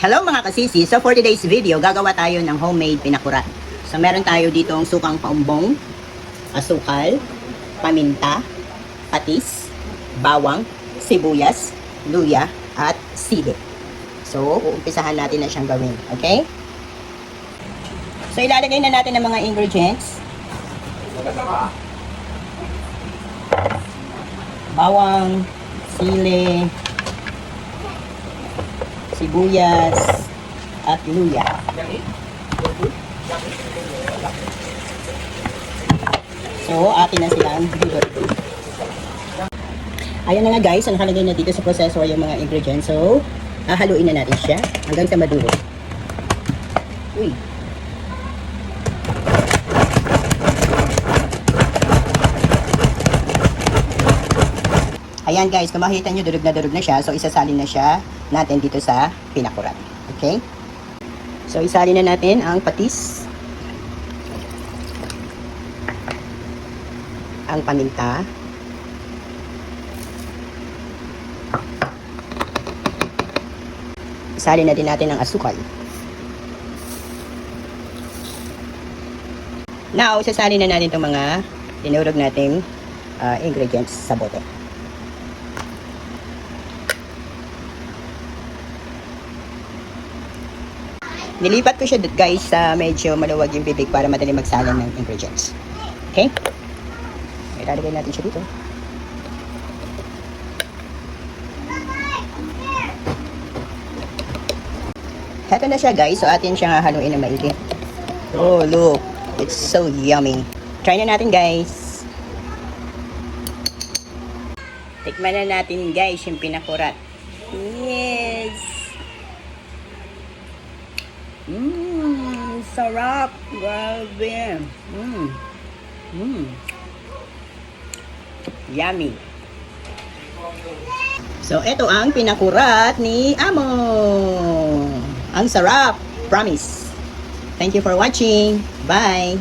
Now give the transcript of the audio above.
Hello mga kasisi! So for today's video, gagawa tayo ng homemade pinakurat. So meron tayo ditong sukang paumbong, asukal, paminta, patis, bawang, sibuyas, luya, at sili. So uumpisahan natin na siyang gawin. Okay? So ilalagay na natin ang mga ingredients. Bawang, sili, sibuyas, at luya. So, atin na silang dudot. Ayan na nga guys, so nakalagay na dito sa processor yung mga ingredients. So, hahaluin na natin siya hanggang sa madurog. Uy! Ayan guys, kung makikita nyo, durog na siya. So, isasalin na siya natin dito sa pinakurat. Okay? So, isalin na natin ang patis, ang paminta, isalin na din natin ang asukal. Now, isasalin na natin itong mga tinurog nating ingredients sa bote. Nilipat ko siya guys sa medyo maluwag yung bibig para madali magsalang ng ingredients. Okay? Ilalagay natin siya dito. Heto na siya guys. So atin siyang hahaluin ng maigi. Oh look. It's so yummy. Try na natin guys. Tikman na natin guys yung pinakurat. Yes! Sarap. Grabe. Yummy. So, ito ang pinakurat ni Amo. Ang sarap. Promise. Thank you for watching. Bye.